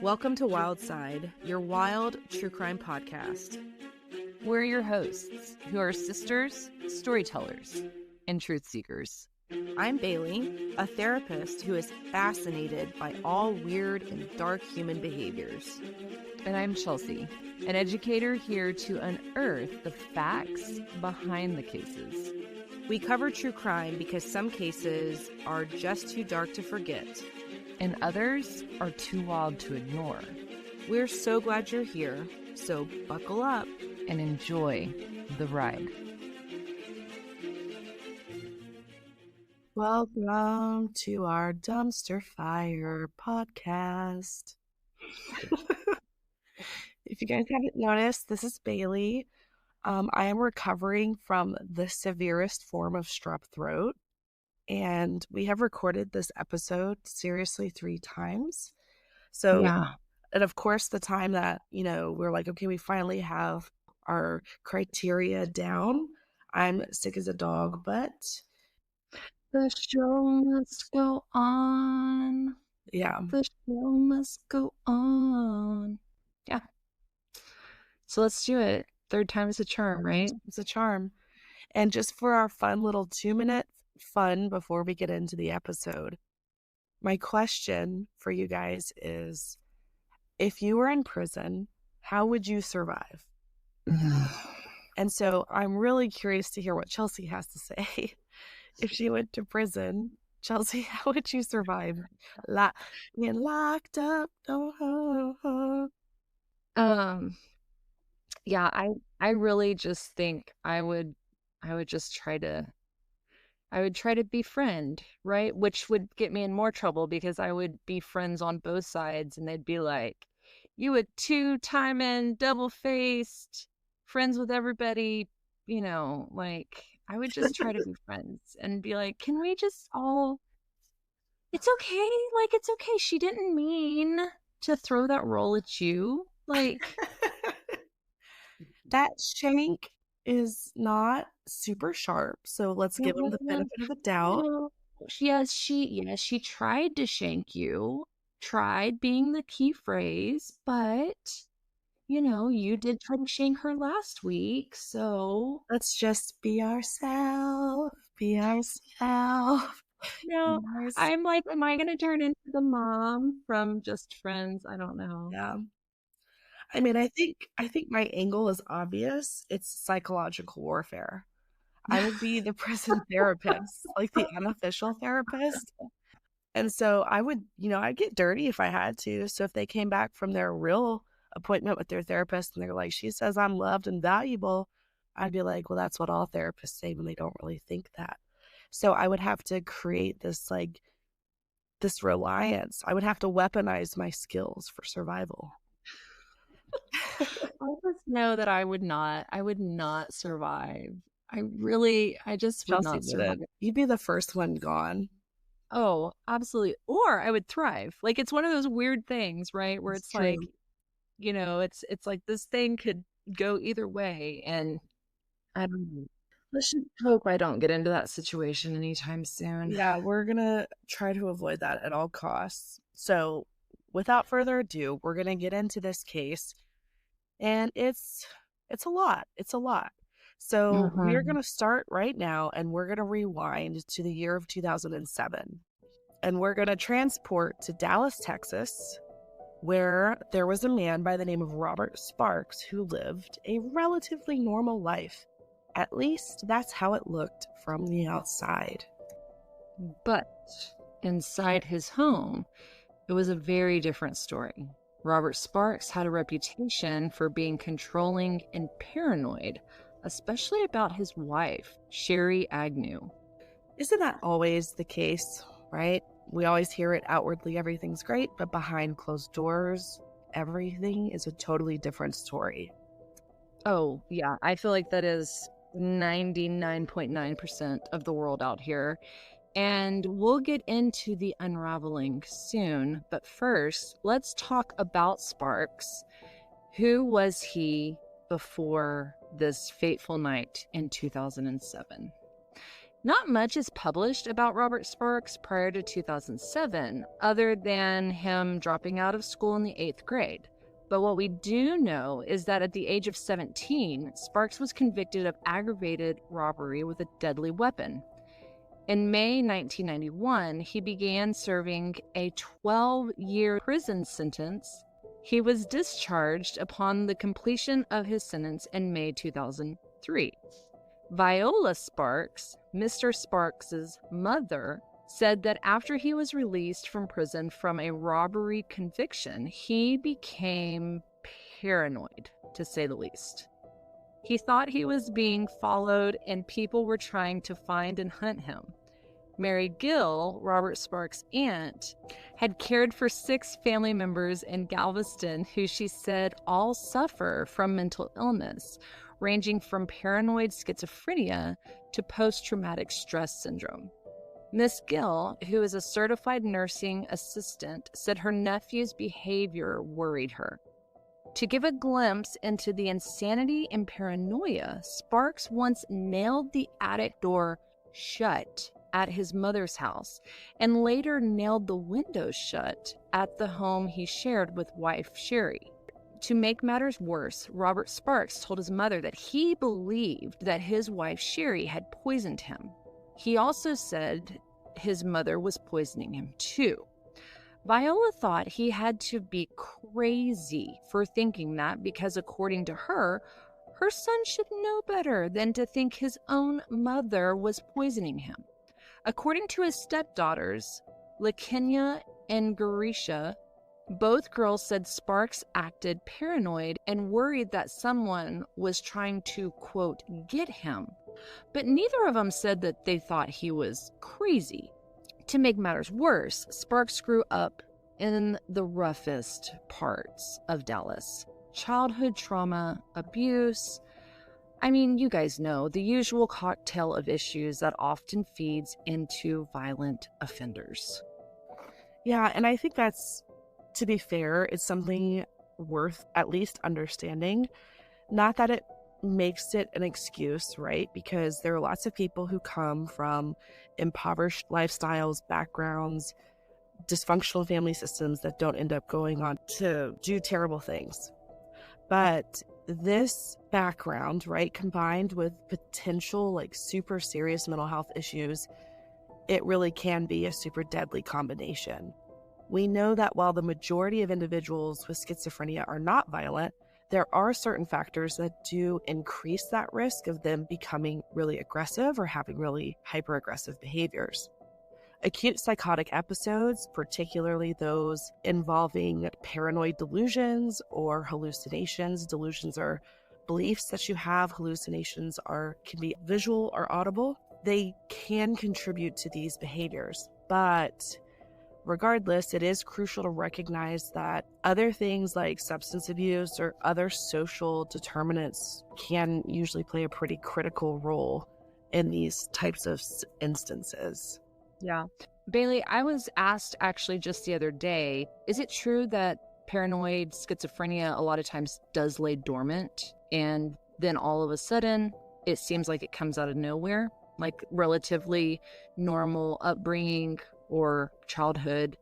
Welcome to Wild Side, your wild true crime podcast. We're your hosts, who are sisters, storytellers, and truth seekers. I'm Bailey, a therapist who is fascinated by all weird and dark human behaviors. And I'm Chelsea, an educator here to unearth the facts behind the cases. We cover true crime because some cases are just too dark to forget, and others are too wild to ignore. We're so glad you're here, so buckle up and enjoy the ride. Welcome to our Dumpster Fire podcast. If you guys haven't noticed, this is Bailey. I am recovering from the severest form of strep throat, and we have recorded this episode seriously 3 times. So, yeah. And of course, the time that, we're like, okay, we finally have our criteria down. I'm sick as a dog, but the show must go on. Yeah. The show must go on. Yeah. So let's do it. 3rd time is a charm, right? It's a charm. And just for our fun little 2-minute fun before we get into the episode, my question for you guys is, if you were in prison, how would you survive? And so I'm really curious to hear what Chelsea has to say. If she went to prison, Chelsea, how would you survive? Being locked up. Yeah, I really just think I would just try to befriend, right? Which would get me in more trouble because I would be friends on both sides and they'd be like, you a 2-timing, double-faced, friends with everybody, like I would just try to be friends and be like, can we just all, it's okay. Like, it's okay. She didn't mean to throw that roll at you. Like, that shank is not super sharp, so let's give him the benefit of the doubt. Yes, she tried to shank you. Tried being the key phrase, but you did try to shank her last week, so let's just be ourselves. No, I'm like, am I gonna turn into the mom from Just Friends? I don't know. Yeah. I mean, I think my angle is obvious. It's psychological warfare. I would be the prison therapist, like the unofficial therapist. And so I would, I'd get dirty if I had to. So if they came back from their real appointment with their therapist and they're like, she says I'm loved and valuable, I'd be like, well, that's what all therapists say when they don't really think that. So I would have to create this reliance. I would have to weaponize my skills for survival. I just know that I would not survive. I just would not survive. You'd be the first one gone. Oh, absolutely. Or I would thrive. Like, it's one of those weird things, right? Where it's like, it's like this thing could go either way. And I don't know. Let's just hope I don't get into that situation anytime soon. Yeah, we're going to try to avoid that at all costs. So without further ado, we're going to get into this case. And it's a lot. It's a lot. So we're going to start right now, and we're going to rewind to the year of 2007. And we're going to transport to Dallas, Texas, where there was a man by the name of Robert Sparks who lived a relatively normal life. At least that's how it looked from the outside. But inside his home, it was a very different story. Robert Sparks had a reputation for being controlling and paranoid, especially about his wife, Chare Agnew. Isn't that always the case, right? We always hear it outwardly, everything's great, but behind closed doors, everything is a totally different story. Oh, yeah. I feel like that is 99.9% of the world out here. And we'll get into the unraveling soon. But first, let's talk about Sparks. Who was he before this fateful night in 2007? Not much is published about Robert Sparks prior to 2007, other than him dropping out of school in the 8th grade. But what we do know is that at the age of 17, Sparks was convicted of aggravated robbery with a deadly weapon. In May 1991, he began serving a 12-year prison sentence. He was discharged upon the completion of his sentence in May 2003. Viola Sparks, Mr. Sparks's mother, said that after he was released from prison from a robbery conviction, he became paranoid, to say the least. He thought he was being followed and people were trying to find and hunt him. Mary Gill, Robert Sparks' aunt, had cared for 6 family members in Galveston who she said all suffer from mental illness, ranging from paranoid schizophrenia to post-traumatic stress syndrome. Miss Gill, who is a certified nursing assistant, said her nephew's behavior worried her. To give a glimpse into the insanity and paranoia, Sparks once nailed the attic door shut at his mother's house and later nailed the windows shut at the home he shared with wife Sherry. To make matters worse, Robert Sparks told his mother that he believed that his wife Sherry had poisoned him. He also said his mother was poisoning him too. Viola thought he had to be crazy for thinking that because, according to her, her son should know better than to think his own mother was poisoning him. According to his stepdaughters, LaKenya and Garysha, both girls said Sparks acted paranoid and worried that someone was trying to, quote, get him. But neither of them said that they thought he was crazy. To make matters worse, Sparks grew up in the roughest parts of Dallas. Childhood trauma, abuse. I mean, you guys know, the usual cocktail of issues that often feeds into violent offenders. Yeah, and I think that's, to be fair, it's something worth at least understanding. Not that it makes it an excuse, right? Because there are lots of people who come from impoverished lifestyles, backgrounds, dysfunctional family systems that don't end up going on to do terrible things. But this background, right, combined with potential like super serious mental health issues, it really can be a super deadly combination. We know that while the majority of individuals with schizophrenia are not violent, there are certain factors that do increase that risk of them becoming really aggressive or having really hyper-aggressive behaviors. Acute psychotic episodes, particularly those involving paranoid delusions or hallucinations. Delusions are beliefs that you have. Hallucinations can be visual or audible. They can contribute to these behaviors. But regardless, it is crucial to recognize that other things like substance abuse or other social determinants can usually play a pretty critical role in these types of instances. Yeah. Bailey, I was asked actually just the other day, is it true that paranoid schizophrenia a lot of times does lay dormant and then all of a sudden it seems like it comes out of nowhere, like relatively normal upbringing or childhood,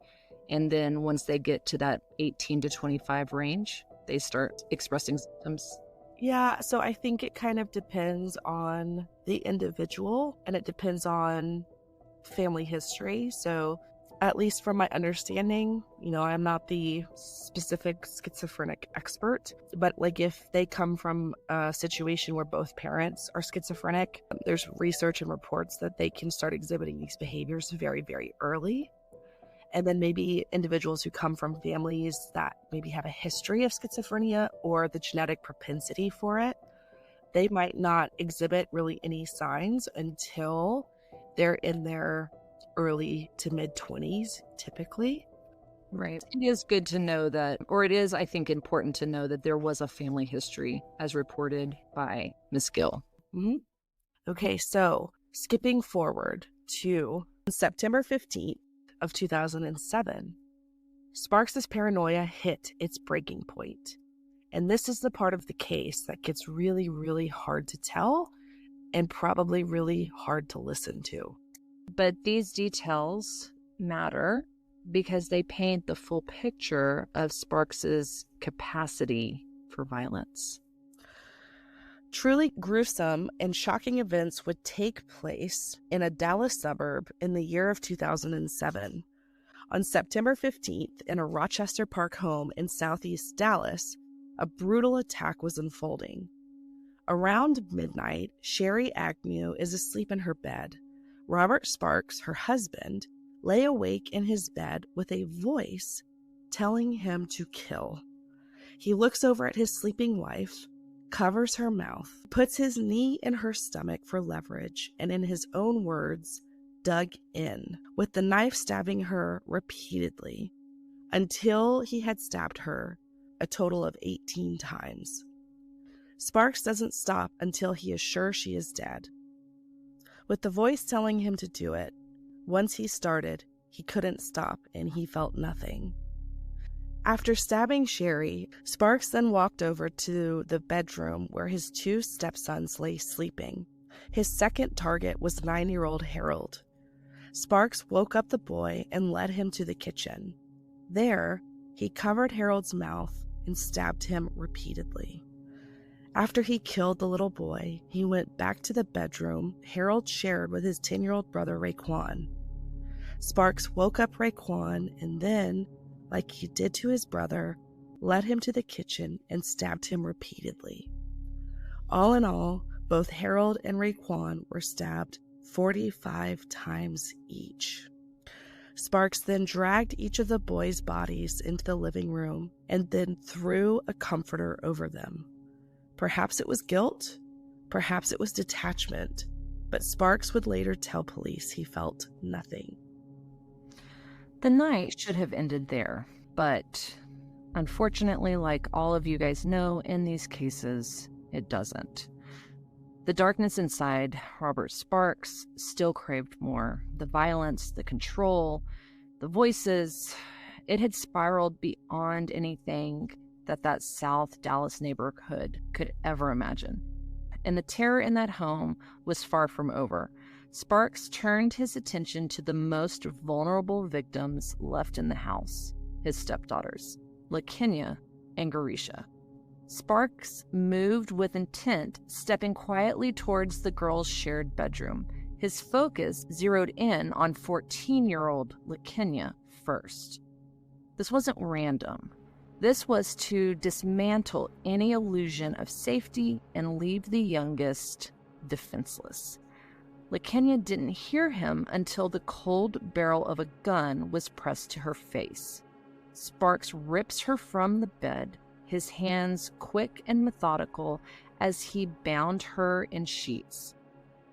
and then once they get to that 18 to 25 range, they start expressing symptoms? Yeah, so I think it kind of depends on the individual and it depends on family history. So at least from my understanding, I'm not the specific schizophrenic expert, but like if they come from a situation where both parents are schizophrenic, there's research and reports that they can start exhibiting these behaviors very, very early. And then maybe individuals who come from families that maybe have a history of schizophrenia or the genetic propensity for it, they might not exhibit really any signs until they're in their early to mid 20s, typically. Right. It is good to know that, or it is, I think, important to know that there was a family history as reported by Miss Gill. Mm-hmm. Okay, so skipping forward to September 15th of 2007, Sparks's paranoia hit its breaking point. And this is the part of the case that gets really, really hard to tell and probably really hard to listen to. But these details matter because they paint the full picture of Sparks's capacity for violence. Truly gruesome and shocking events would take place in a Dallas suburb in the year of 2007. On September 15th, in a Rochester Park home in southeast Dallas, a brutal attack was unfolding. Around midnight, Chare Agnew is asleep in her bed. Robert Sparks, her husband, lay awake in his bed with a voice telling him to kill. He looks over at his sleeping wife, covers her mouth, puts his knee in her stomach for leverage, and in his own words, dug in, with the knife stabbing her repeatedly, until he had stabbed her a total of 18 times. Sparks doesn't stop until he is sure she is dead. With the voice telling him to do it, once he started, he couldn't stop and he felt nothing. After stabbing Chare, Sparks then walked over to the bedroom where his two stepsons lay sleeping. His second target was 9-year-old Harold. Sparks woke up the boy and led him to the kitchen. There, he covered Harold's mouth and stabbed him repeatedly. After he killed the little boy, he went back to the bedroom Harold shared with his 10-year-old brother Raekwon. Sparks woke up Raekwon and then, like he did to his brother, led him to the kitchen and stabbed him repeatedly. All in all, both Harold and Raekwon were stabbed 45 times each. Sparks then dragged each of the boys' bodies into the living room and then threw a comforter over them. Perhaps it was guilt, perhaps it was detachment, but Sparks would later tell police he felt nothing. The night should have ended there, but unfortunately, like all of you guys know, in these cases, it doesn't. The darkness inside Robert Sparks still craved more. The violence, the control, the voices, it had spiraled beyond anything that South Dallas neighborhood could ever imagine. And the terror in that home was far from over. Sparks turned his attention to the most vulnerable victims left in the house, his stepdaughters, LaKenya and Garysha. Sparks moved with intent, stepping quietly towards the girls' shared bedroom. His focus zeroed in on 14-year-old LaKenya first. This wasn't random. This was to dismantle any illusion of safety and leave the youngest defenseless. LaKenya didn't hear him until the cold barrel of a gun was pressed to her face. Sparks rips her from the bed, his hands quick and methodical as he bound her in sheets.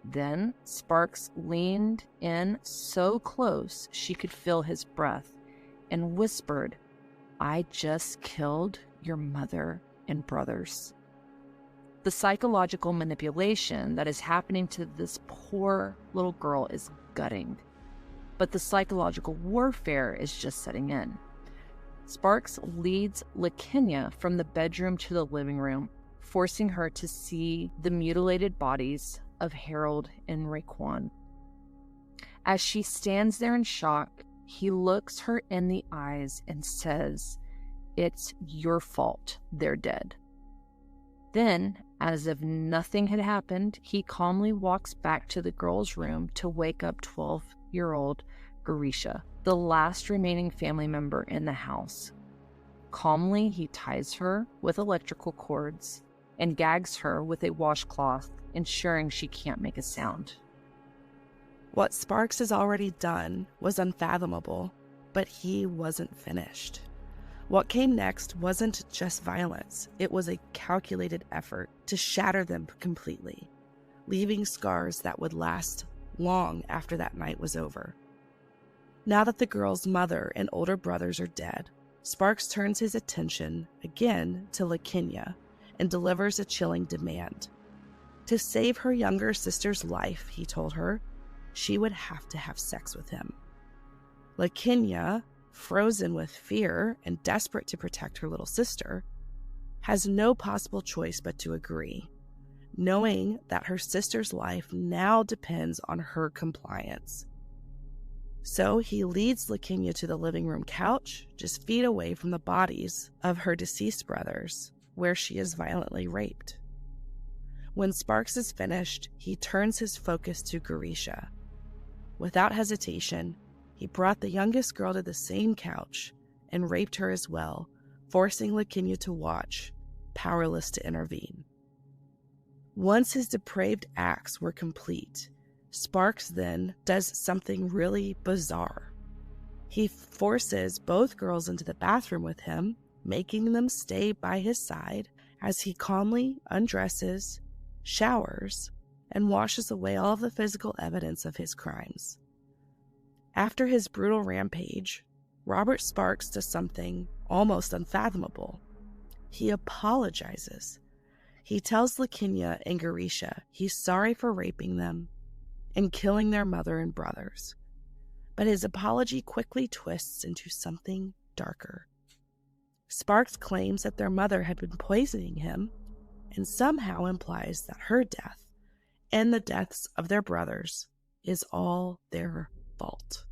Then Sparks leaned in so close she could feel his breath and whispered, "I just killed your mother and brothers." The psychological manipulation that is happening to this poor little girl is gutting, but the psychological warfare is just setting in. Sparks leads LaKenya from the bedroom to the living room, forcing her to see the mutilated bodies of Harold and Raekwon. As she stands there in shock, he looks her in the eyes and says, "It's your fault they're dead." Then, as if nothing had happened, he calmly walks back to the girl's room to wake up 12-year-old Garysha, the last remaining family member in the house. Calmly, he ties her with electrical cords and gags her with a washcloth, ensuring she can't make a sound. What Sparks has already done was unfathomable, but he wasn't finished. What came next wasn't just violence, it was a calculated effort to shatter them completely, leaving scars that would last long after that night was over. Now that the girl's mother and older brothers are dead, Sparks turns his attention again to LaKenya and delivers a chilling demand. To save her younger sister's life, he told her, she would have to have sex with him. LaKenya, frozen with fear and desperate to protect her little sister, has no possible choice but to agree. knowing that her sister's life now depends on her compliance. So he leads LaKenya to the living room couch, just feet away from the bodies of her deceased brothers, where she is violently raped. When Sparks is finished, he turns his focus to Garysha. Without hesitation, he brought the youngest girl to the same couch and raped her as well, forcing LaKenya to watch, powerless to intervene. Once his depraved acts were complete, Sparks then does something really bizarre. He forces both girls into the bathroom with him, making them stay by his side as he calmly undresses, showers, and washes away all of the physical evidence of his crimes. After his brutal rampage, Robert Sparks does something almost unfathomable. He apologizes. He tells LaKenya and Garysha he's sorry for raping them and killing their mother and brothers. But his apology quickly twists into something darker. Sparks claims that their mother had been poisoning him and somehow implies that her death and the deaths of their brothers is all their fault.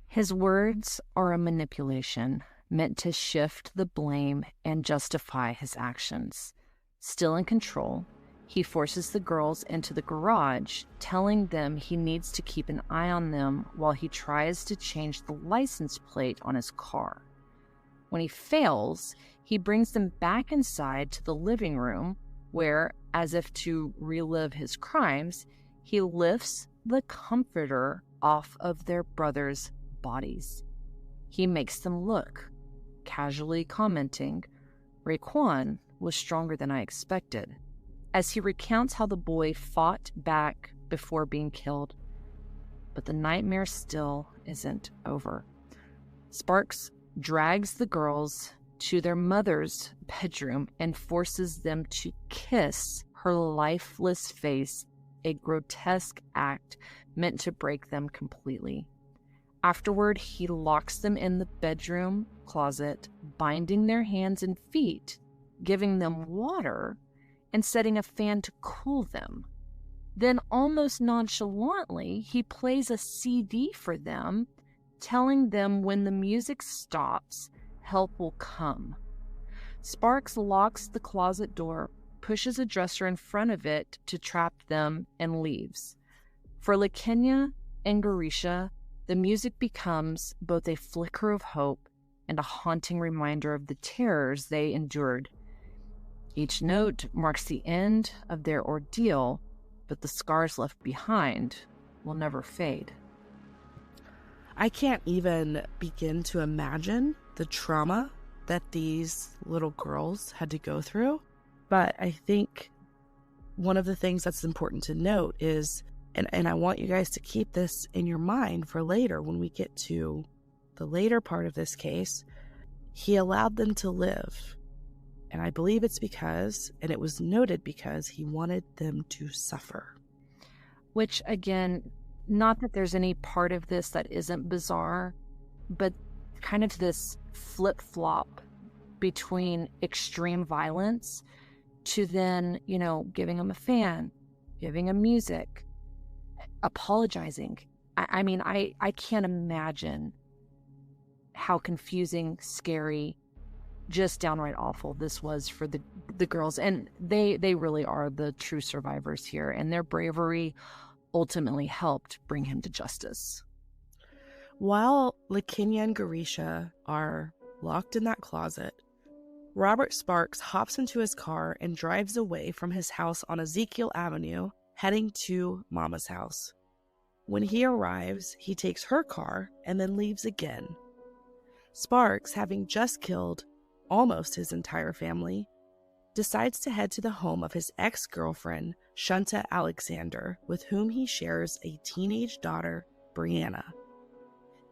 His words are a manipulation meant to shift the blame and justify his actions. Still in control, he forces the girls into the garage, telling them he needs to keep an eye on them while he tries to change the license plate on his car. When he fails, he brings them back inside to the living room where, as if to relive his crimes, he lifts the comforter off of their brothers' bodies. He makes them look, casually commenting, "Raekwon was stronger than I expected," as he recounts how the boy fought back before being killed. But the nightmare still isn't over. Sparks drags the girls to their mother's bedroom and forces them to kiss her lifeless face, a grotesque act meant to break them completely. Afterward, he locks them in the bedroom closet, binding their hands and feet, giving them water, and setting a fan to cool them. Then, almost nonchalantly, he plays a CD for them, telling them when the music stops, help will come. Sparks locks the closet door, pushes a dresser in front of it to trap them, and leaves. For LaKenya and Garysha, the music becomes both a flicker of hope and a haunting reminder of the terrors they endured. Each note marks the end of their ordeal, but the scars left behind will never fade. I can't even begin to imagine the trauma that these little girls had to go through. But I think one of the things that's important to note is, and I want you guys to keep this in your mind for later when we get to the later part of this case, he allowed them to live. And I believe it's because, and it was noted because, he wanted them to suffer. Which, again, not that there's any part of this that isn't bizarre, but kind of this flip-flop between extreme violence to then, giving them a fan, giving them music, apologizing. I mean, I can't imagine how confusing, scary, just downright awful this was for the girls. And they really are the true survivors here, and their bravery ultimately helped bring him to justice. While LaKenya and Garysha are locked in that closet, Robert Sparks hops into his car and drives away from his house on Ezekiel Avenue, heading to Mama's house. When he arrives, he takes her car and then leaves again. Sparks, having just killed almost his entire family, decides to head to the home of his ex-girlfriend, Shunta Alexander, with whom he shares a teenage daughter, Brianna.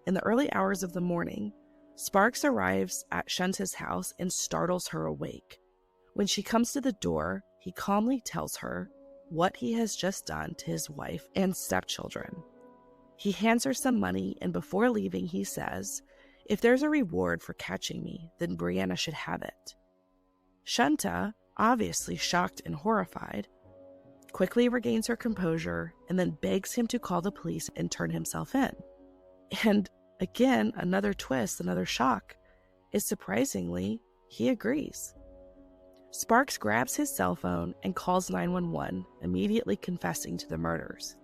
In the early hours of the morning, Sparks arrives at Shunta's house and startles her awake. When she comes to the door, he calmly tells her what he has just done to his wife and stepchildren. He hands her some money, and before leaving, he says, "If there's a reward for catching me, then Brianna should have it." Shunta, obviously shocked and horrified, quickly regains her composure and then begs him to call the police and turn himself in. And again, another twist, another shock, is surprisingly, he agrees. Sparks grabs his cell phone and calls 911, immediately confessing to the murders.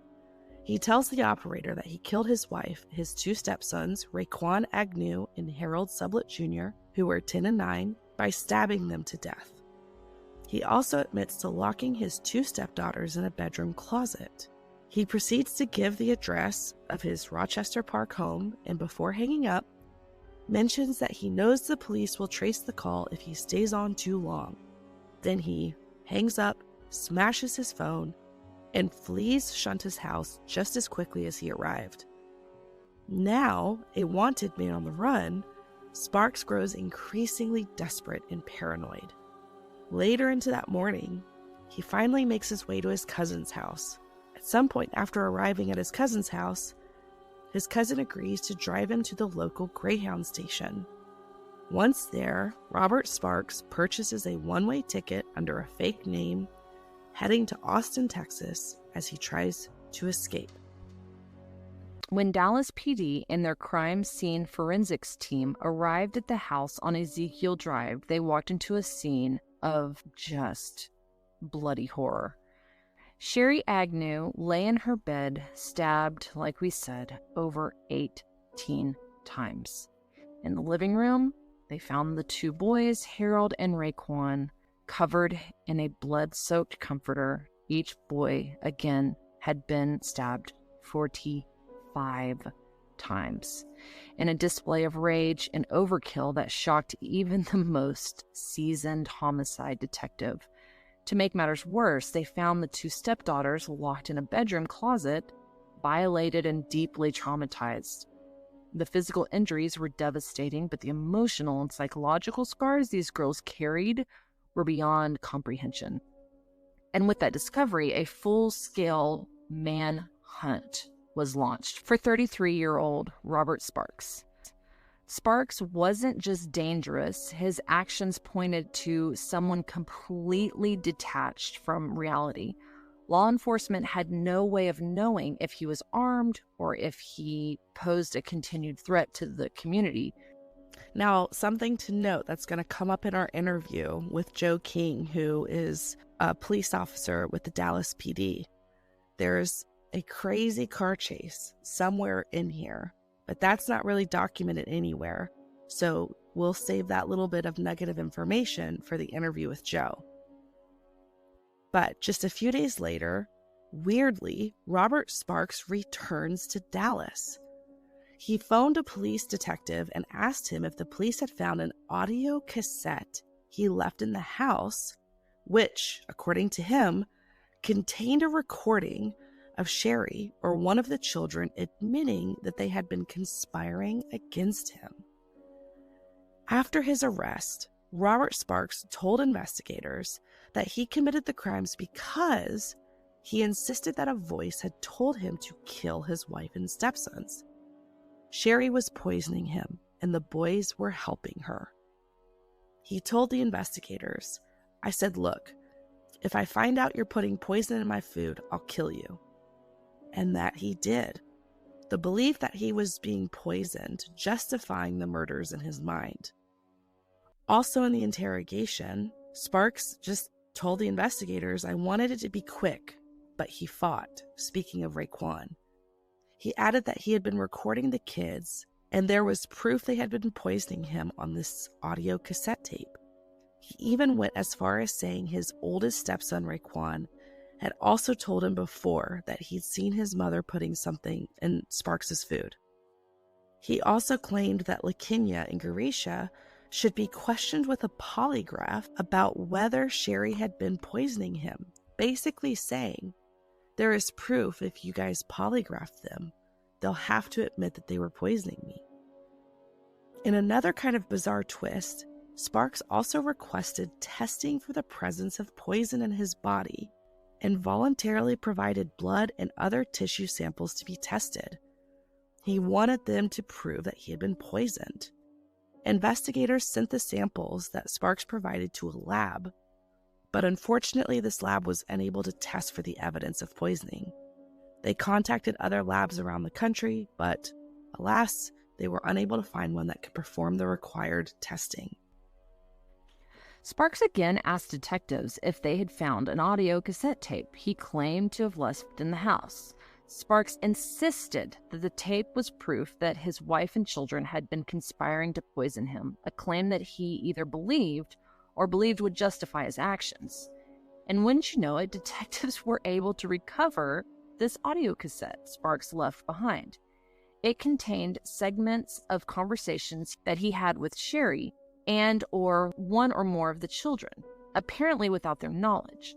He tells the operator that he killed his wife, his two stepsons, Raekwon Agnew and Harold Sublett Jr., who were 10 and 9, by stabbing them to death. He also admits to locking his two stepdaughters in a bedroom closet. He proceeds to give the address of his Rochester Park home, and before hanging up, mentions that he knows the police will trace the call if he stays on too long. Then he hangs up, smashes his phone, and flees Shunta's house just as quickly as he arrived. Now, a wanted man on the run, Sparks grows increasingly desperate and paranoid. Later into that morning, he finally makes his way to his cousin's house. At some point after arriving at his cousin's house, his cousin agrees to drive him to the local Greyhound station. Once there, Robert Sparks purchases a one-way ticket under a fake name, heading to Austin, Texas, as he tries to escape. When Dallas PD and their crime scene forensics team arrived at the house on Ezekiel Drive, they walked into a scene of just bloody horror. Chare Agnew lay in her bed, stabbed, like we said, over 18 times. In the living room, they found the two boys, Harold and Raekwon, covered in a blood-soaked comforter. Each boy, again, had been stabbed 45 times, in a display of rage and overkill that shocked even the most seasoned homicide detective. To make matters worse, they found the two stepdaughters locked in a bedroom closet, violated and deeply traumatized. The physical injuries were devastating, but the emotional and psychological scars these girls carried were beyond comprehension. And with that discovery, a full-scale manhunt was launched for 33-year-old Robert Sparks. Sparks wasn't just dangerous, his actions pointed to someone completely detached from reality. Law enforcement had no way of knowing if he was armed or if he posed a continued threat to the community. Now, something to note that's going to come up in our interview with Joe King, who is a police officer with the Dallas PD. There's a crazy car chase somewhere in here, but that's not really documented anywhere. So we'll save that little bit of nugget of information for the interview with Joe. But just a few days later, weirdly, Robert Sparks returns to Dallas. He phoned a police detective and asked him if the police had found an audio cassette he left in the house, which, according to him, contained a recording of Chare, or one of the children, admitting that they had been conspiring against him. After his arrest, Robert Sparks told investigators that he committed the crimes because he insisted that a voice had told him to kill his wife and stepsons. Chare was poisoning him, and the boys were helping her. He told the investigators, "I said, look, if I find out you're putting poison in my food, I'll kill you." And that he did. The belief that he was being poisoned, justifying the murders in his mind. Also in the interrogation, Sparks just told the investigators, "I wanted it to be quick, but he fought," speaking of Raekwon. He added that he had been recording the kids, and there was proof they had been poisoning him on this audio cassette tape. He even went as far as saying his oldest stepson, Raekwon, had also told him before that he'd seen his mother putting something in Sparks' food. He also claimed that LaKenya and Garysha should be questioned with a polygraph about whether Chare had been poisoning him, basically saying, "There is proof if you guys polygraph them, they'll have to admit that they were poisoning me." In another kind of bizarre twist, Sparks also requested testing for the presence of poison in his body and voluntarily provided blood and other tissue samples to be tested. He wanted them to prove that he had been poisoned. Investigators sent the samples that Sparks provided to a lab, But unfortunately, this lab was unable to test for the evidence of poisoning. They contacted other labs around the country, but alas, they were unable to find one that could perform the required testing. Sparks again asked detectives if they had found an audio cassette tape he claimed to have left in the house. Sparks insisted that the tape was proof that his wife and children had been conspiring to poison him, a claim that he either believed or believed would justify his actions. And wouldn't you know it, detectives were able to recover this audio cassette Sparks left behind. It contained segments of conversations that he had with Sherry and or one or more of the children, apparently without their knowledge.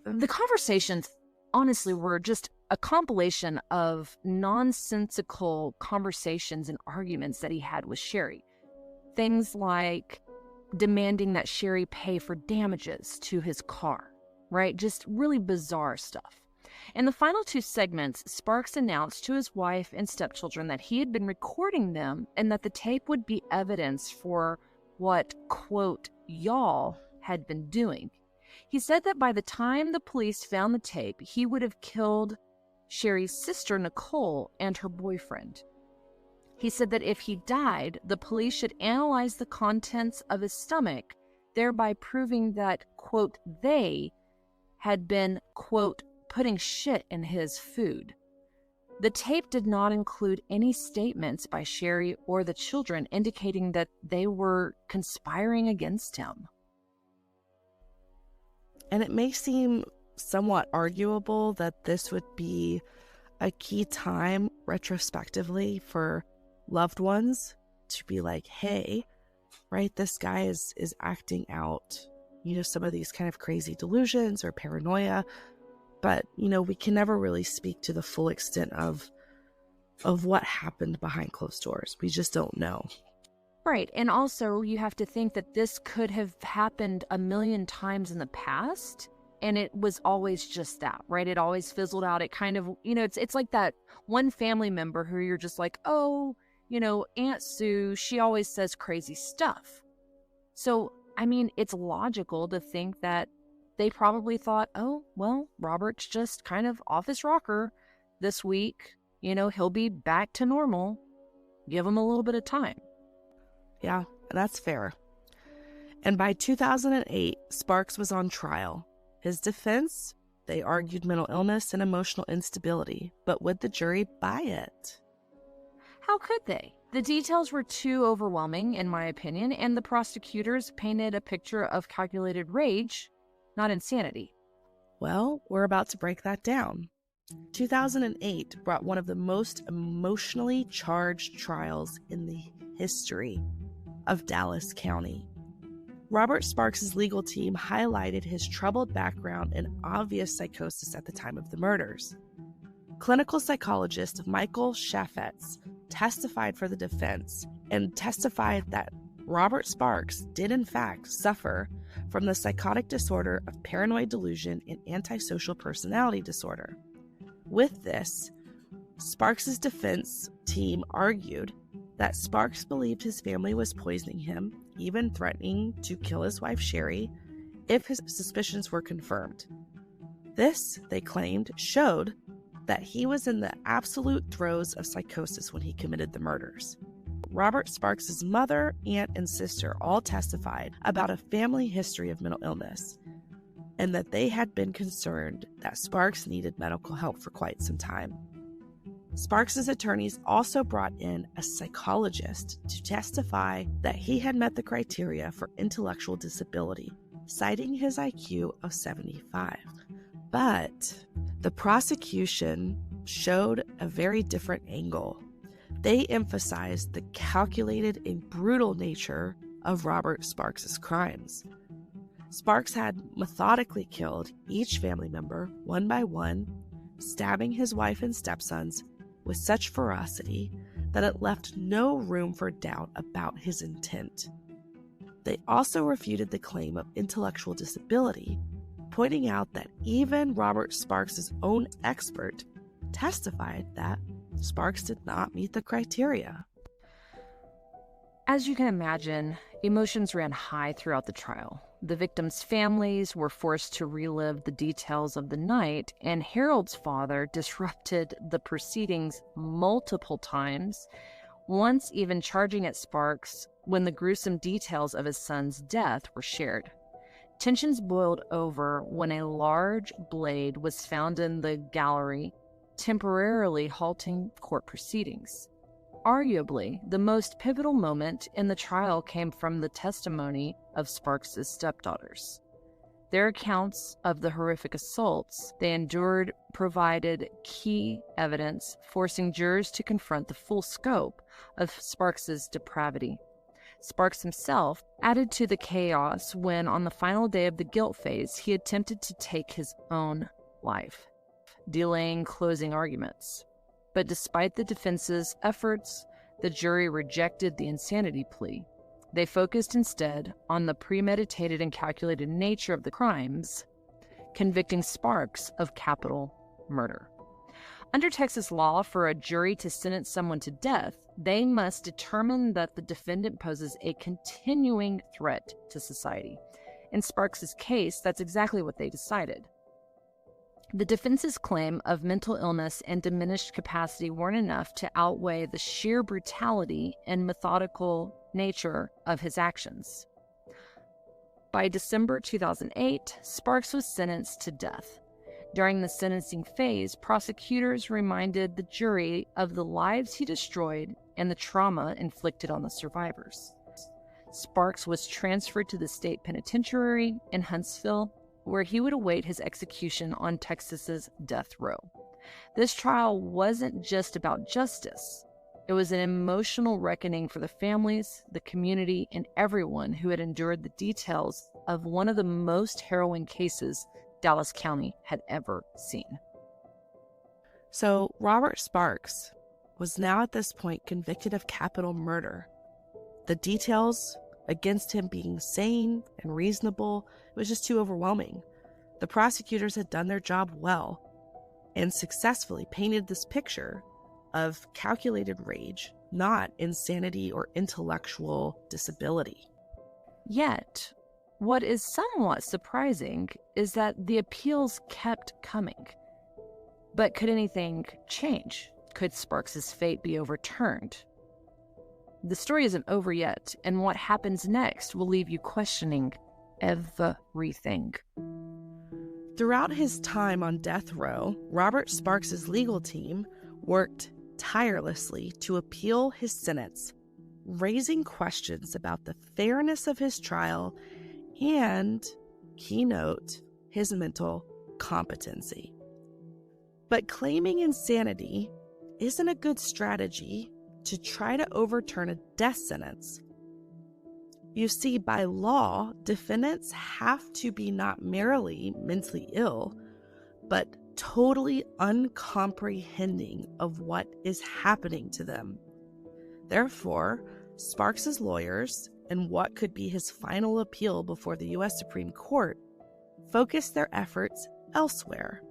The conversations, honestly, were just a compilation of nonsensical conversations and arguments that he had with Sherry. Things like demanding that Sherry pay for damages to his car, right? Just really bizarre stuff. In the final two segments, Sparks announced to his wife and stepchildren that he had been recording them and that the tape would be evidence for what, quote, y'all had been doing. He said that by the time the police found the tape, he would have killed Sherry's sister, Nicole, and her boyfriend. He said that if he died, the police should analyze the contents of his stomach, thereby proving that, quote, they had been, quote, putting shit in his food. The tape did not include any statements by Sherry or the children indicating that they were conspiring against him. And it may seem somewhat arguable that this would be a key time retrospectively for loved ones to be like, hey, right, this guy is acting out, some of these kind of crazy delusions or paranoia. But, we can never really speak to the full extent of what happened behind closed doors. We just don't know. Right. And also you have to think that this could have happened a million times in the past. And it was always just that, right? It always fizzled out. It kind of, it's like that one family member who you're just like, oh, Aunt Sue, she always says crazy stuff. So, it's logical to think that they probably thought, oh, well, Robert's just kind of off his rocker this week. He'll be back to normal. Give him a little bit of time. Yeah, that's fair. And by 2008, Sparks was on trial. His defense, they argued mental illness and emotional instability. But would the jury buy it? How could they? The details were too overwhelming, in my opinion, and the prosecutors painted a picture of calculated rage, not insanity. Well, we're about to break that down. 2008 brought one of the most emotionally charged trials in the history of Dallas County. Robert Sparks' legal team highlighted his troubled background and obvious psychosis at the time of the murders. Clinical psychologist Michael Chaffetz testified for the defense and testified that Robert Sparks did in fact suffer from the psychotic disorder of paranoid delusion and antisocial personality disorder. With this, Sparks' defense team argued that Sparks believed his family was poisoning him, even threatening to kill his wife Sherry if his suspicions were confirmed. This, they claimed, showed that he was in the absolute throes of psychosis when he committed the murders. Robert Sparks' mother, aunt, and sister all testified about a family history of mental illness, and that they had been concerned that Sparks needed medical help for quite some time. Sparks' attorneys also brought in a psychologist to testify that he had met the criteria for intellectual disability, citing his IQ of 75. But the prosecution showed a very different angle. They emphasized the calculated and brutal nature of Robert Sparks' crimes. Sparks had methodically killed each family member one by one, stabbing his wife and stepsons with such ferocity that it left no room for doubt about his intent. They also refuted the claim of intellectual disability, pointing out that even Robert Sparks' own expert testified that Sparks did not meet the criteria. As you can imagine, emotions ran high throughout the trial. The victims' families were forced to relive the details of the night, and Harold's father disrupted the proceedings multiple times, once even charging at Sparks when the gruesome details of his son's death were shared. Tensions boiled over when a large blade was found in the gallery, temporarily halting court proceedings. Arguably, the most pivotal moment in the trial came from the testimony of Sparks' stepdaughters. Their accounts of the horrific assaults they endured provided key evidence, forcing jurors to confront the full scope of Sparks' depravity. Sparks himself added to the chaos when, on the final day of the guilt phase, he attempted to take his own life, delaying closing arguments. But despite the defense's efforts, the jury rejected the insanity plea. They focused instead on the premeditated and calculated nature of the crimes, convicting Sparks of capital murder. Under Texas law, for a jury to sentence someone to death, they must determine that the defendant poses a continuing threat to society. In Sparks' case, that's exactly what they decided. The defense's claim of mental illness and diminished capacity weren't enough to outweigh the sheer brutality and methodical nature of his actions. By December 2008, Sparks was sentenced to death. During the sentencing phase, prosecutors reminded the jury of the lives he destroyed and the trauma inflicted on the survivors. Sparks was transferred to the state penitentiary in Huntsville, where he would await his execution on Texas's death row. This trial wasn't just about justice. It was an emotional reckoning for the families, the community, and everyone who had endured the details of one of the most harrowing cases Dallas County had ever seen. So Robert Sparks was now at this point convicted of capital murder. The details against him being sane and reasonable was just too overwhelming. The prosecutors had done their job well and successfully painted this picture of calculated rage, not insanity or intellectual disability. Yet, what is somewhat surprising is that the appeals kept coming. But could anything change? Could Sparks' fate be overturned? The story isn't over yet, and what happens next will leave you questioning everything. Throughout his time on death row, Robert Sparks' legal team worked tirelessly to appeal his sentence, raising questions about the fairness of his trial and, keynote, his mental competency. But claiming insanity isn't a good strategy to try to overturn a death sentence. You see, by law, defendants have to be not merely mentally ill, but totally uncomprehending of what is happening to them. Therefore, Sparks' lawyers, and what could be his final appeal before the U.S. Supreme Court, focused their efforts elsewhere.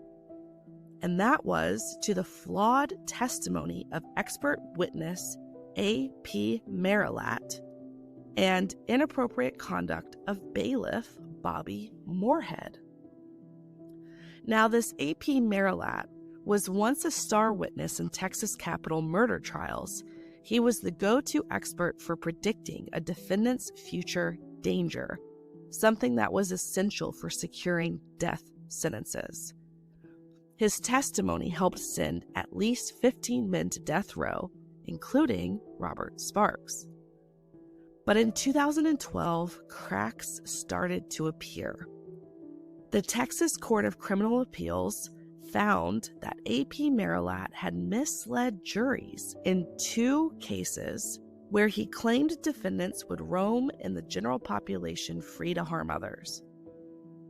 And that was to the flawed testimony of expert witness A.P. Marilat and inappropriate conduct of bailiff Bobby Moorhead. Now, this A.P. Marilat was once a star witness in Texas capital murder trials. He was the go-to expert for predicting a defendant's future danger, something that was essential for securing death sentences. His testimony helped send at least 15 men to death row, including Robert Sparks. But in 2012, cracks started to appear. The Texas Court of Criminal Appeals found that A.P. Marilat had misled juries in 2 cases where he claimed defendants would roam in the general population free to harm others.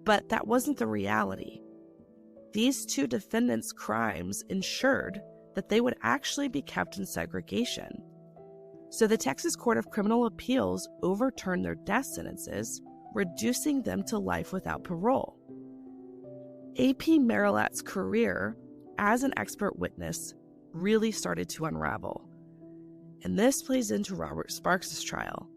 But that wasn't the reality. These 2 defendants' crimes ensured that they would actually be kept in segregation. So the Texas Court of Criminal Appeals overturned their death sentences, reducing them to life without parole. A.P. Marilat's career as an expert witness really started to unravel. And this plays into Robert Sparks' trial.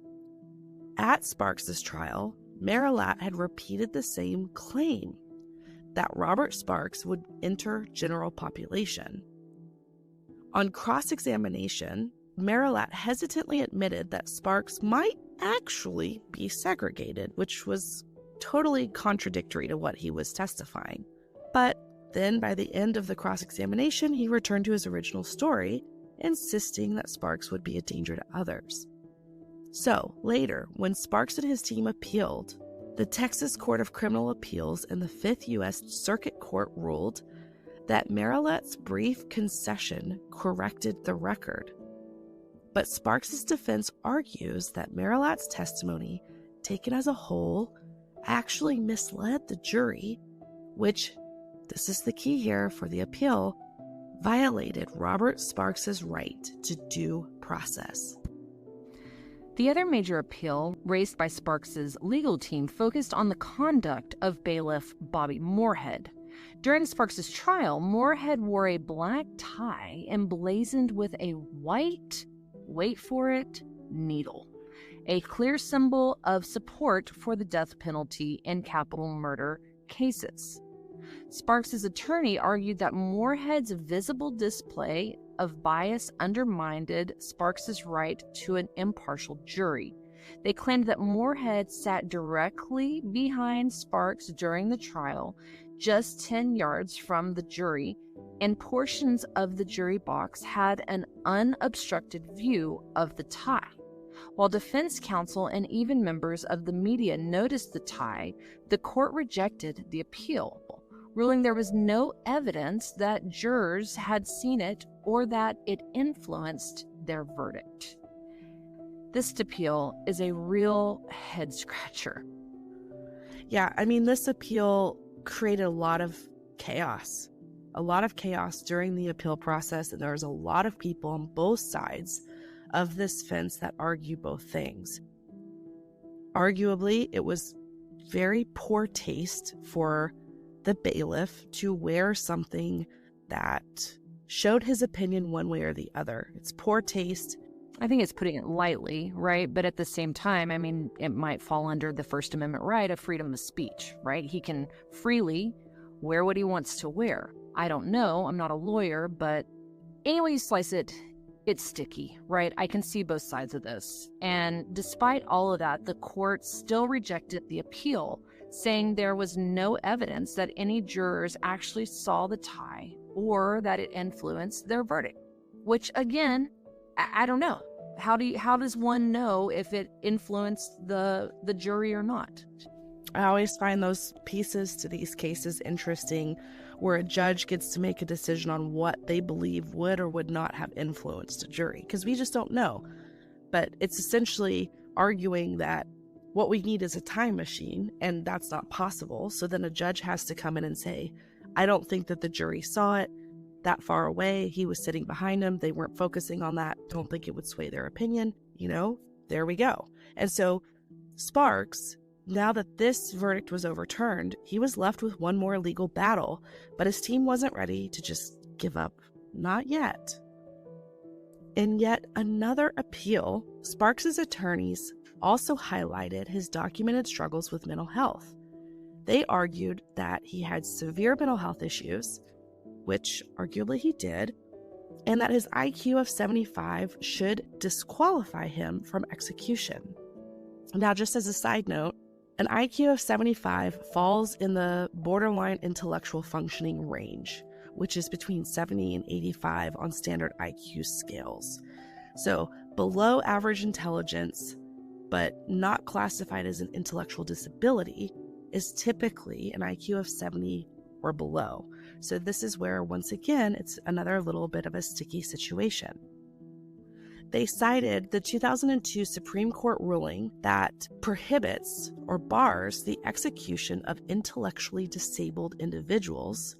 At Sparks' trial, Marilat had repeated the same claim, that Robert Sparks would enter general population. On cross-examination, Marilat hesitantly admitted that Sparks might actually be segregated, which was totally contradictory to what he was testifying. But then, by the end of the cross-examination, he returned to his original story, insisting that Sparks would be a danger to others. So, later, when Sparks and his team appealed, the Texas Court of Criminal Appeals and the 5th U.S. Circuit Court ruled that Marilat's brief concession corrected the record. But Sparks' defense argues that Marilat's testimony, taken as a whole, actually misled the jury, which, this is the key here for the appeal, violated Robert Sparks' right to due process. The other major appeal raised by Sparks' legal team focused on the conduct of bailiff Bobby Moorhead. During Sparks' trial, Moorhead wore a black tie emblazoned with a white, wait for it, needle, a clear symbol of support for the death penalty in capital murder cases. Sparks' attorney argued that Moorhead's visible display of bias undermined Sparks' right to an impartial jury. They claimed that Moorhead sat directly behind Sparks during the trial, just 10 yards from the jury, and portions of the jury box had an unobstructed view of the tie. While defense counsel and even members of the media noticed the tie, the court rejected the appeal, ruling there was no evidence that jurors had seen it or that it influenced their verdict. This appeal is a real head-scratcher. Yeah, I mean, this appeal created a lot of chaos during the appeal process, and there was a lot of people on both sides of this fence that argue both things. Arguably, it was very poor taste for the bailiff to wear something that showed his opinion one way or the other. It's poor taste. I think it's putting it lightly, right? But at the same time, I mean, it might fall under the First Amendment right of freedom of speech, right? He can freely wear what he wants to wear. I don't know. I'm not a lawyer, but any way you slice it, it's sticky, right? I can see both sides of this. And despite all of that, the court still rejected the appeal, saying there was no evidence that any jurors actually saw the tie or that it influenced their verdict, which again, I don't know. How does one know if it influenced the jury or not? I always find those pieces to these cases interesting, where a judge gets to make a decision on what they believe would or would not have influenced a jury, because we just don't know. But it's essentially arguing that what we need is a time machine, and that's not possible. So then a judge has to come in and say, I don't think that the jury saw it that far away. He was sitting behind him. They weren't focusing on that. Don't think it would sway their opinion. There we go. And so Sparks, now that this verdict was overturned, he was left with one more legal battle, but his team wasn't ready to just give up. Not yet. In yet another appeal, Sparks' attorneys also highlighted his documented struggles with mental health. They argued that he had severe mental health issues, which arguably he did, and that his IQ of 75 should disqualify him from execution. Now, just as a side note, an IQ of 75 falls in the borderline intellectual functioning range, which is between 70 and 85 on standard IQ scales. So below average intelligence, but not classified as an intellectual disability, is typically an IQ of 70 or below. So this is where, once again, it's another little bit of a sticky situation. They cited the 2002 Supreme Court ruling that prohibits or bars the execution of intellectually disabled individuals,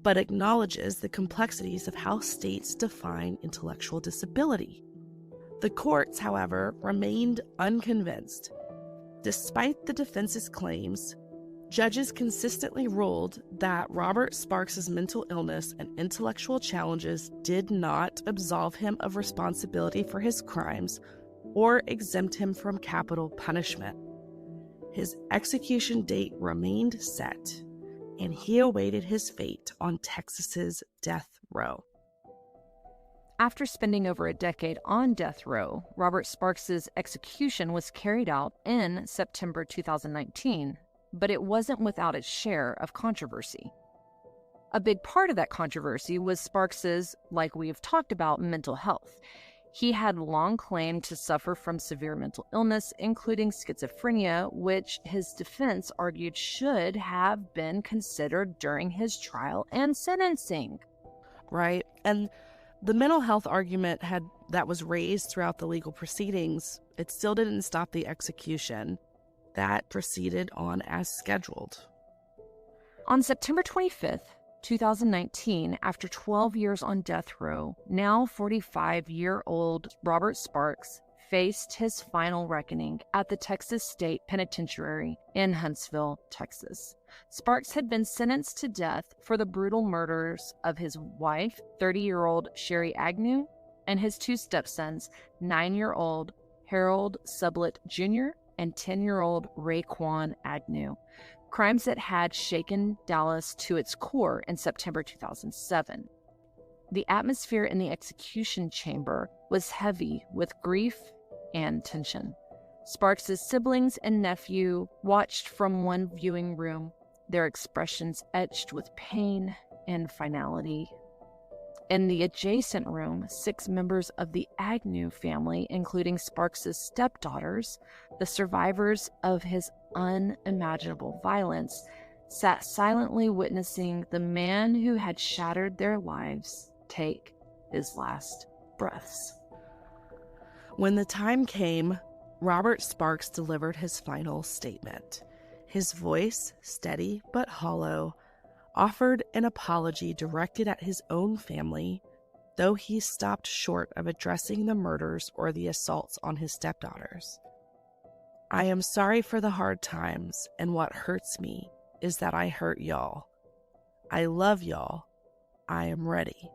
but acknowledges the complexities of how states define intellectual disability. The courts, however, remained unconvinced. Despite the defense's claims, judges consistently ruled that Robert Sparks' mental illness and intellectual challenges did not absolve him of responsibility for his crimes or exempt him from capital punishment. His execution date remained set, and he awaited his fate on Texas's death row. After spending over a decade on death row, Robert Sparks's execution was carried out in September 2019, but it wasn't without its share of controversy. A big part of that controversy was Sparks's, like we've talked about, mental health. He had long claimed to suffer from severe mental illness, including schizophrenia, which his defense argued should have been considered during his trial and sentencing. Right? And the mental health argument that was raised throughout the legal proceedings, it still didn't stop the execution. That proceeded on as scheduled. On September 25th, 2019, after 12 years on death row, now 45-year-old Robert Sparks faced his final reckoning at the Texas State Penitentiary in Huntsville, Texas. Sparks had been sentenced to death for the brutal murders of his wife, 30-year-old Chare Agnew, and his two stepsons, 9-year-old Harold Sublett Jr. and 10-year-old Raekwon Agnew. Crimes that had shaken Dallas to its core in September 2007. The atmosphere in the execution chamber was heavy with grief and tension. Sparks' siblings and nephew watched from one viewing room, their expressions etched with pain and finality. In the adjacent room, 6 members of the Agnew family, including Sparks' stepdaughters, the survivors of his unimaginable violence, sat silently witnessing the man who had shattered their lives take his last breaths. When the time came, Robert Sparks delivered his final statement. His voice, steady but hollow, offered an apology directed at his own family, though he stopped short of addressing the murders or the assaults on his stepdaughters. I am sorry for the hard times, and what hurts me is that I hurt y'all. I love y'all. I am ready.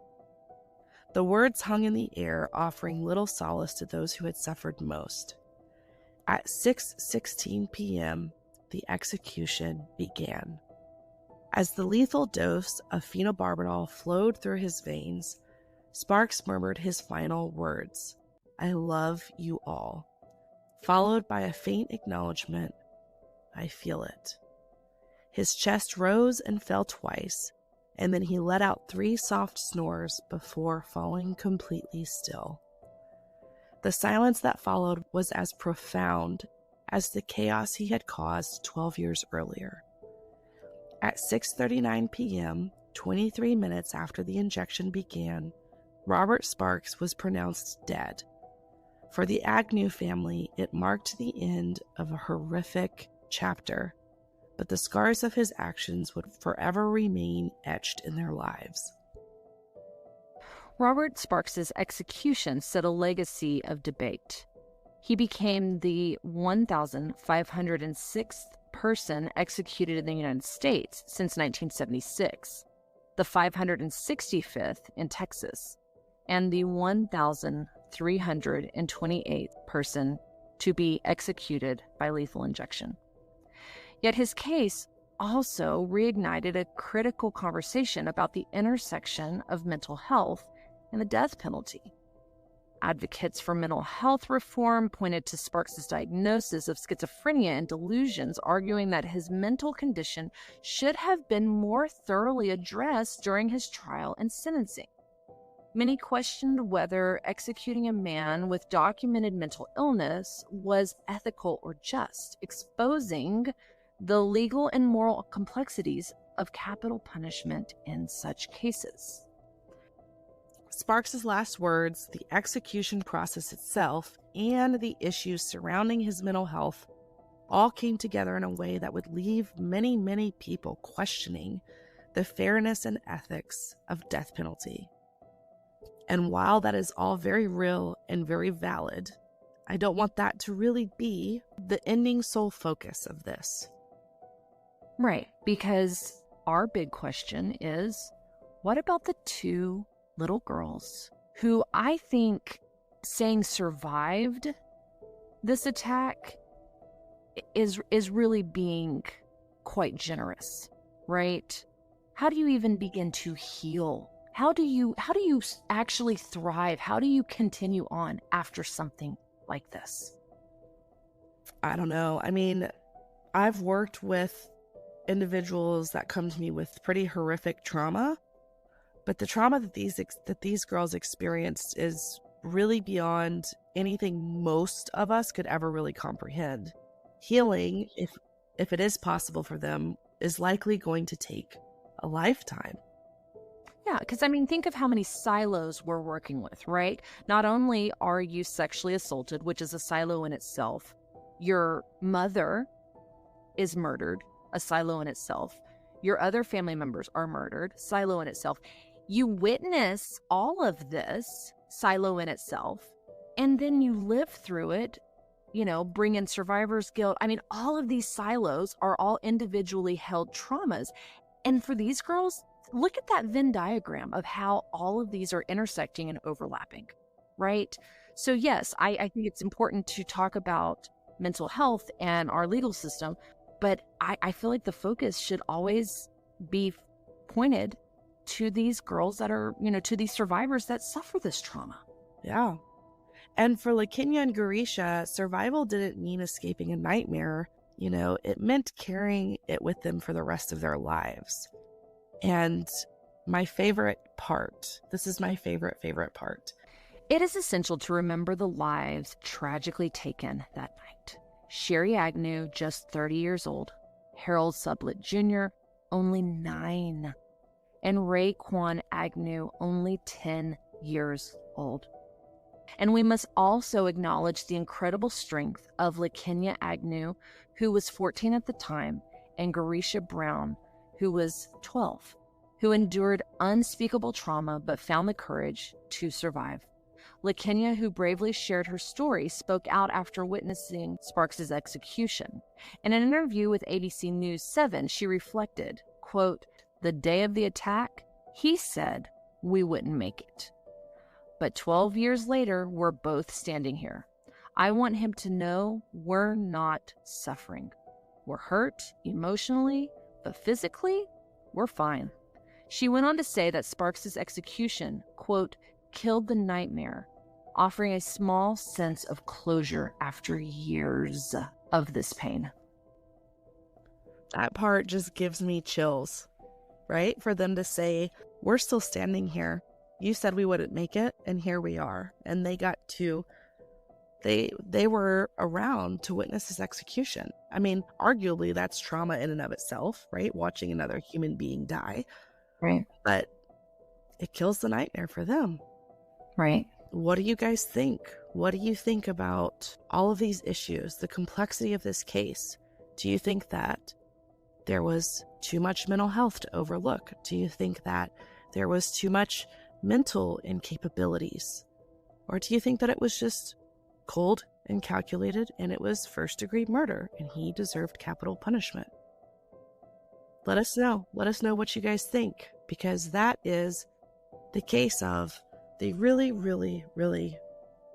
The words hung in the air, offering little solace to those who had suffered most. At 6:16 p.m., the execution began. As the lethal dose of phenobarbital flowed through his veins, Sparks murmured his final words, "I love you all," followed by a faint acknowledgement, "I feel it." His chest rose and fell twice, and then he let out 3 soft snores before falling completely still. The silence that followed was as profound as the chaos he had caused 12 years earlier. At 6:39 p.m., 23 minutes after the injection began, Robert Sparks was pronounced dead. For the Agnew family, it marked the end of a horrific chapter, but the scars of his actions would forever remain etched in their lives. Robert Sparks' execution set a legacy of debate. He became the 1,506th person executed in the United States since 1976, the 565th in Texas, and the 1,328th person to be executed by lethal injection. Yet his case also reignited a critical conversation about the intersection of mental health and the death penalty. Advocates for mental health reform pointed to Sparks' diagnosis of schizophrenia and delusions, arguing that his mental condition should have been more thoroughly addressed during his trial and sentencing. Many questioned whether executing a man with documented mental illness was ethical or just, exposing the legal and moral complexities of capital punishment in such cases. Sparks' last words, the execution process itself, and the issues surrounding his mental health all came together in a way that would leave many, many people questioning the fairness and ethics of death penalty. And while that is all very real and very valid, I don't want that to really be the ending sole focus of this. Right, because our big question is, what about the 2 little girls who I think saying survived this attack is really being quite generous, right? How do you even begin to heal? How do you actually thrive? How do you continue on after something like this? I don't know. I mean, I've worked with individuals that come to me with pretty horrific trauma, but the trauma that these girls experienced is really beyond anything most of us could ever really comprehend. Healing, if it is possible for them, is likely going to take a lifetime. Yeah, because I mean, think of how many silos we're working with, right? Not only are you sexually assaulted, which is a silo in itself, your mother is murdered, a silo in itself. Your other family members are murdered, silo in itself. You witness all of this, silo in itself, and then you live through it, bring in survivor's guilt. I mean, all of these silos are all individually held traumas. And for these girls, look at that Venn diagram of how all of these are intersecting and overlapping, right? So yes, I think it's important to talk about mental health and our legal system, but I feel like the focus should always be pointed to these girls that are, to these survivors that suffer this trauma. Yeah. And for LaKenya and Garysha, survival didn't mean escaping a nightmare. It meant carrying it with them for the rest of their lives. And my favorite part, this is my favorite part. It is essential to remember the lives tragically taken that night. Chare Agnew, just 30 years old. Harold Sublett Jr., only 9. And Raekwon Agnew, only 10 years old. And we must also acknowledge the incredible strength of LaKenya Agnew, who was 14 at the time, and Garysha Brown, who was 12, who endured unspeakable trauma but found the courage to survive. LaKenya, who bravely shared her story, spoke out after witnessing Sparks' execution. In an interview with ABC News 7, she reflected, quote, "The day of the attack, he said we wouldn't make it. But 12 years later, we're both standing here. I want him to know we're not suffering. We're hurt emotionally, but physically, we're fine." She went on to say that Sparks' execution, quote, "killed the nightmare, offering a small sense of closure after years of this pain." That part just gives me chills, right? For them to say, we're still standing here. You said we wouldn't make it, and here we are. And they got to, they were around to witness his execution. I mean, arguably that's trauma in and of itself, right? Watching another human being die. Right. But it kills the nightmare for them. Right. What do you guys think? What do you think about all of these issues, the complexity of this case? Do you think that there was too much mental health to overlook? Do you think that there was too much mental incapabilities? Or do you think that it was just cold and calculated and it was first-degree murder and he deserved capital punishment? Let us know. Let us know what you guys think, because that is the case of the really, really, really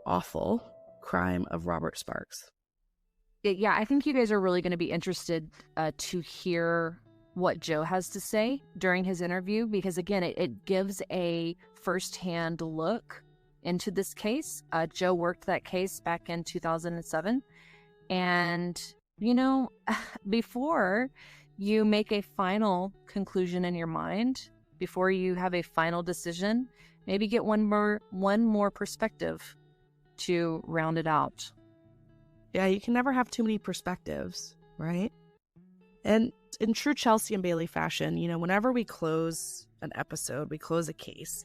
awful crime of Robert Sparks. Yeah, I think you guys are really going to be interested to hear what Joe has to say during his interview, because again, it gives a firsthand look into this case. Joe worked that case back in 2007. And, before you make a final conclusion in your mind, before you have a final decision, maybe get one more perspective to round it out. Yeah, you can never have too many perspectives, right? And in true Chelsea and Bailey fashion, whenever we close an episode, we close a case,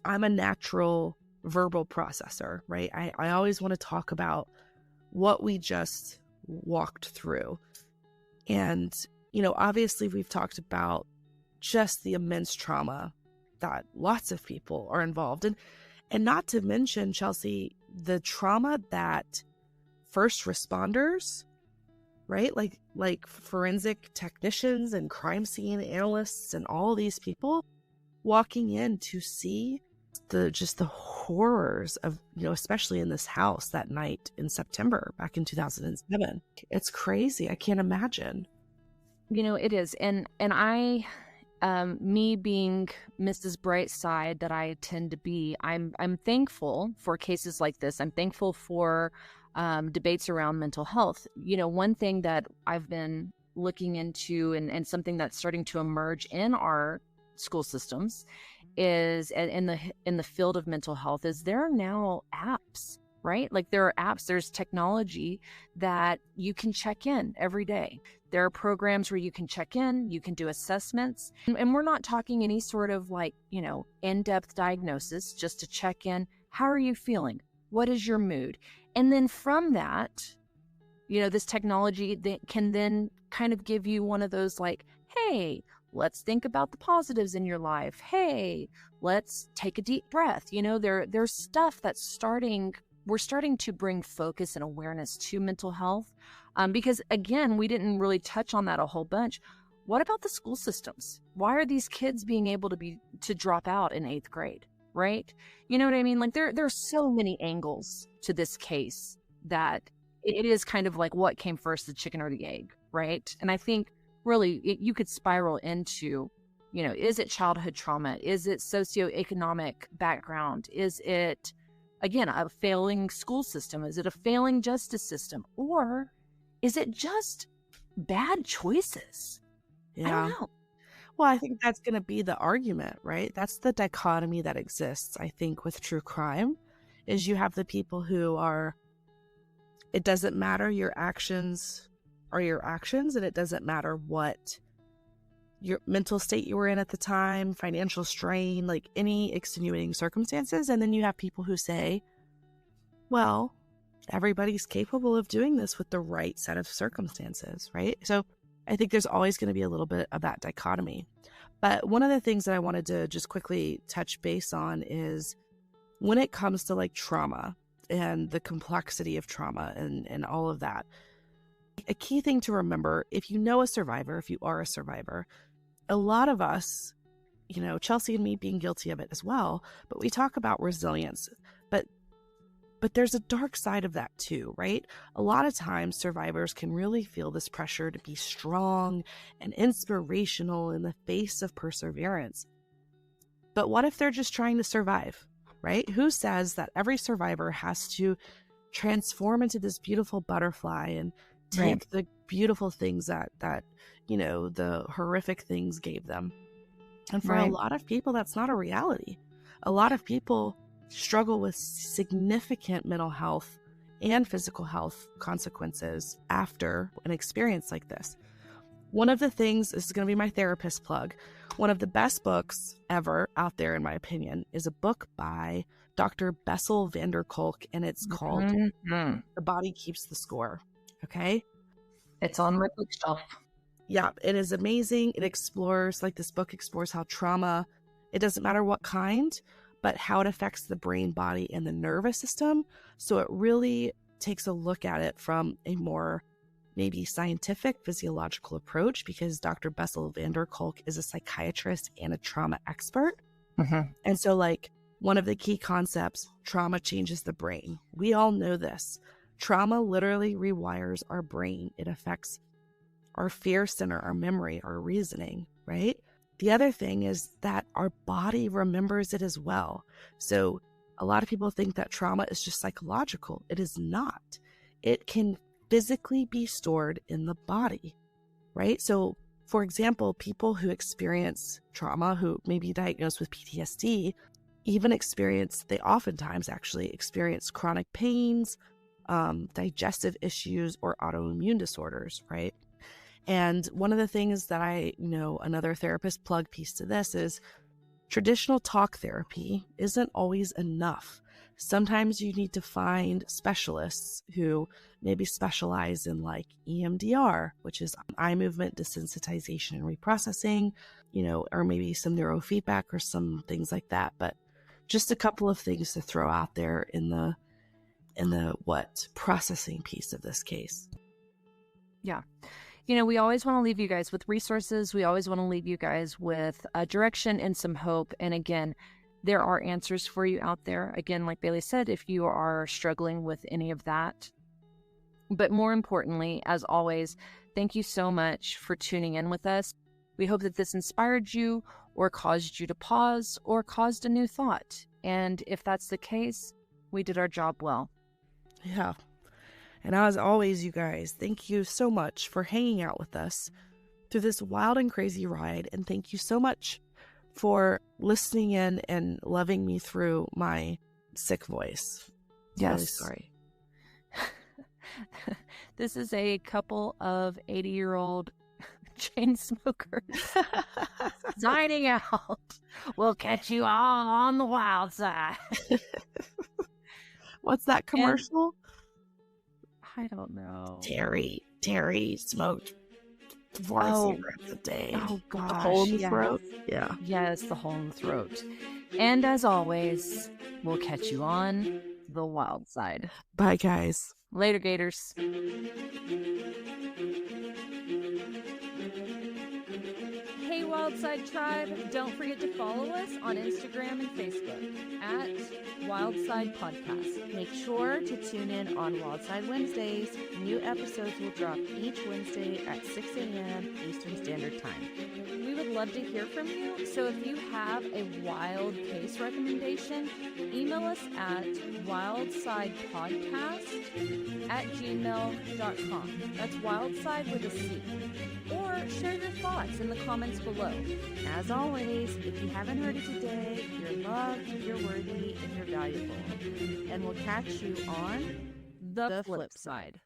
I'm a natural verbal processor, right? I always want to talk about what we just walked through. And, obviously we've talked about just the immense trauma that lots of people are involved in. And not to mention, Chelsea, the trauma that first responders, right? Like forensic technicians and crime scene analysts and all these people walking in to see the horrors of, especially in this house that night in September back in 2007. It's crazy. I can't imagine. It is. And I, me being Mrs. Brightside that I tend to be, I'm thankful for cases like this. I'm thankful for debates around mental health. One thing that I've been looking into and something that's starting to emerge in our school systems is in the field of mental health is there are now apps, right? Like there are apps, there's technology that you can check in every day. There are programs where you can check in, you can do assessments, and we're not talking any sort of like, in-depth diagnosis, just to check in. How are you feeling? What is your mood? And then from that, this technology that can then kind of give you one of those like, hey, let's think about the positives in your life. Hey, let's take a deep breath. There's stuff that's we're starting to bring focus and awareness to mental health. Because again, we didn't really touch on that a whole bunch. What about the school systems? Why are these kids being able to drop out in 8th grade, right? You know what I mean? Like there's so many angles to this case that it is kind of like what came first, the chicken or the egg, right? And I think really you could spiral into, is it childhood trauma? Is it socioeconomic background? Is it, again, a failing school system? Is it a failing justice system? Or is it just bad choices? Yeah. I don't know. Well, I think that's going to be the argument, right? That's the dichotomy that exists, I think, with true crime, is you have the people who are, it doesn't matter, your actions are your actions, and it doesn't matter what your mental state you were in at the time, financial strain, like any extenuating circumstances. And then you have people who say, well, everybody's capable of doing this with the right set of circumstances, right? So I think there's always going to be a little bit of that dichotomy. But one of the things that I wanted to just quickly touch base on is when it comes to like trauma and the complexity of trauma and all of that, a key thing to remember, if you know a survivor, if you are a survivor, a lot of us, Chelsea and me being guilty of it as well, but we talk about resilience, but there's a dark side of that too, right? A lot of times survivors can really feel this pressure to be strong and inspirational in the face of perseverance. But what if they're just trying to survive, right? Who says that every survivor has to transform into this beautiful butterfly and take the beautiful things that the horrific things gave them? And for a lot of people, that's not a reality. A lot of people struggle with significant mental health and physical health consequences after an experience like this. One of the things, this is going to be my therapist plug, one of the best books ever out there, in my opinion, is a book by Dr. Bessel van der Kolk, and it's called The Body Keeps the Score. Okay? It's on my bookshelf. Yeah, it is amazing. It explores, this book explores how trauma, it doesn't matter what kind, but how it affects the brain, body, and the nervous system. So it really takes a look at it from a more maybe scientific, physiological approach, because Dr. Bessel van der Kolk is a psychiatrist and a trauma expert. And so one of the key concepts, trauma changes the brain. We all know this. Trauma literally rewires our brain. It affects our fear center, our memory, our reasoning, right? The other thing is that our body remembers it as well. So a lot of people think that trauma is just psychological. It is not. It can physically be stored in the body, right? So, for example, people who experience trauma, who may be diagnosed with PTSD, they oftentimes actually experience chronic pains, digestive issues, or autoimmune disorders, right? And one of the things that I know, another therapist plug piece to this is traditional talk therapy isn't always enough. Sometimes you need to find specialists who maybe specialize in EMDR, which is eye movement desensitization and reprocessing, or maybe some neurofeedback or some things like that. But just a couple of things to throw out there in the processing piece of this case. Yeah. We always want to leave you guys with resources. We always want to leave you guys with a direction and some hope. And again, there are answers for you out there. Again, like Bailey said, if you are struggling with any of that. But more importantly, as always, thank you so much for tuning in with us. We hope that this inspired you or caused you to pause or caused a new thought. And if that's the case, we did our job well. Yeah. And as always, you guys, thank you so much for hanging out with us through this wild and crazy ride. And thank you so much for listening in and loving me through my sick voice. Yes. Really sorry. This is a couple of 80-year-old chain smokers signing out. We'll catch you all on the wild side. What's that commercial? I don't know. Terry smoked 4 cigarettes a day. Oh, gosh. The hole in the throat? Yeah. Yes, the hole in the throat. And as always, we'll catch you on the wild side. Bye, guys. Later, Gators. Hey, Wildside Tribe, don't forget to follow us on Instagram and Facebook at Wildside Podcast. Make sure to tune in on Wildside Wednesdays. New episodes will drop each Wednesday at 6 a.m. Eastern Standard Time. We would love to hear from you, so if you have a wild case recommendation, email us at wildsidepodcast@gmail.com. That's wildside with a C. Or share your thoughts in the comments below. As always, if you haven't heard it today, you're loved, you're worthy, and you're valuable. And we'll catch you on the flip side.